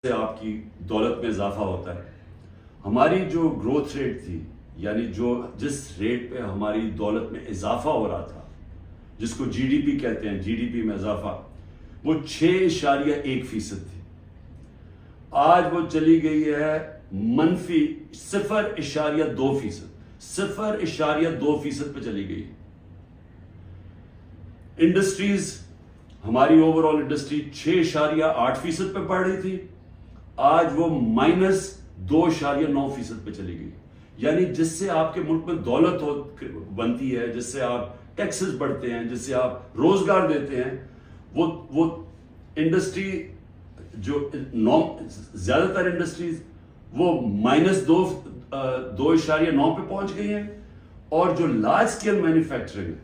سے آپ کی دولت میں اضافہ ہوتا ہے. ہماری جو گروتھ ریٹ تھی، یعنی جس ریٹ پہ ہماری دولت میں اضافہ ہو رہا تھا، جس کو جی ڈی پی کہتے ہیں، جی ڈی پی میں اضافہ، وہ 6.1% تھی. آج وہ چلی گئی ہے منفی 0.2%. 0.2% پہ چلی گئی. انڈسٹریز، ہماری اوور آل انڈسٹری 6.8% پہ بڑھ رہی تھی، آج وہ -2.9% پہ چلی گئی. یعنی جس سے آپ کے ملک میں دولت بنتی ہے، جس سے آپ ٹیکسز بڑھتے ہیں، جس سے آپ روزگار دیتے ہیں، وہ انڈسٹری جو زیادہ تر انڈسٹریز وہ -2.9 پہ پہنچ گئی ہیں. اور جو لارج اسکیل مینوفیکچرنگ ہے،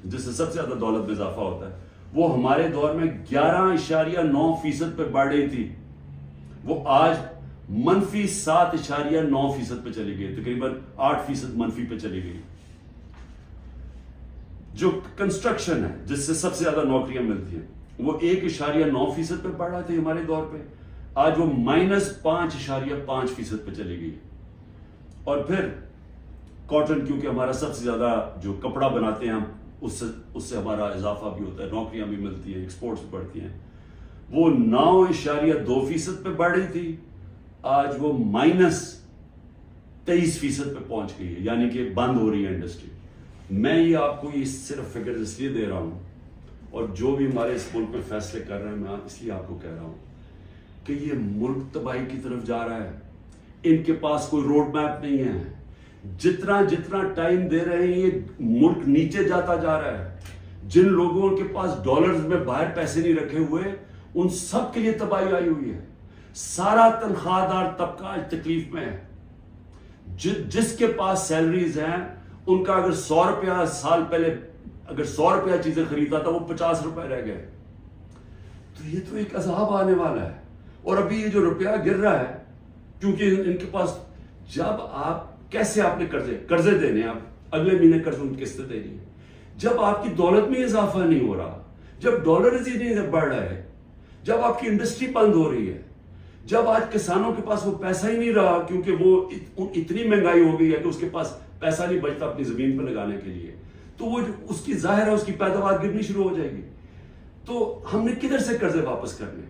جس سے سب سے زیادہ دولت میں اضافہ ہوتا ہے، وہ ہمارے دور میں 11.9% پہ بڑھ رہی تھی، وہ آج -7.9% پہ چلی گئی، تقریباً 8% منفی پہ چلی گئی. جو کنسٹرکشن ہے، جس سے سب سے زیادہ نوکریاں ملتی ہیں، وہ 1.9% پہ بڑھ رہا تھا ہمارے دور پہ، آج وہ -5.5% پہ چلی گئی. اور پھر کاٹن، کیونکہ ہمارا سب سے زیادہ جو کپڑا بناتے ہیں ہم، اس سے ہمارا اضافہ بھی ہوتا ہے، نوکریاں بھی ملتی ہیں، ایکسپورٹس بھی بڑھتی ہیں، وہ 9.2% پہ بڑھ رہی تھی، آج وہ -23% پہ پہنچ گئی ہے. یعنی کہ بند ہو رہی ہے انڈسٹری. میں یہ آپ کو یہ صرف فگر اس لیے دے رہا ہوں، اور جو بھی ہمارے اس ملک میں فیصلے کر رہے ہیں، میں اس لیے آپ کو کہہ رہا ہوں کہ یہ ملک تباہی کی طرف جا رہا ہے. ان کے پاس کوئی روڈ میپ نہیں ہے. جتنا ٹائم دے رہے ہیں، یہ ملک نیچے جاتا جا رہا ہے. جن لوگوں کے پاس ڈالرز میں باہر پیسے نہیں رکھے ہوئے، ان سب کے لیے تباہی آئی ہوئی ہے. سارا تنخواہ دار طبقہ آج تکلیف میں ہے. جس کے پاس سیلریز ہیں، ان کا اگر 100 روپیہ سال پہلے اگر 100 روپیہ چیزیں خریدا تھا، وہ 50 روپے رہ گئے. تو یہ تو ایک عذاب آنے والا ہے. اور ابھی یہ جو روپیہ گر رہا ہے، کیونکہ ان کے پاس، جب آپ کیسے آپ نے قرضے دینے، آپ اگلے مہینے قرضوں کی قسطیں دینی ہے، جب آپ کی دولت میں اضافہ نہیں ہو رہا، جب ڈالرز ہی نہیں بڑھ رہا ہے، جب آپ کی انڈسٹری بند ہو رہی ہے، جب آج کسانوں کے پاس وہ پیسہ ہی نہیں رہا، کیونکہ وہ اتنی مہنگائی ہو گئی ہے کہ اس کے پاس پیسہ نہیں بچتا اپنی زمین پہ لگانے کے لیے، تو وہ اس کی ظاہر ہے اس کی پیداوار گرنی شروع ہو جائے گی. تو ہم نے کدھر سے قرضے واپس کرنے؟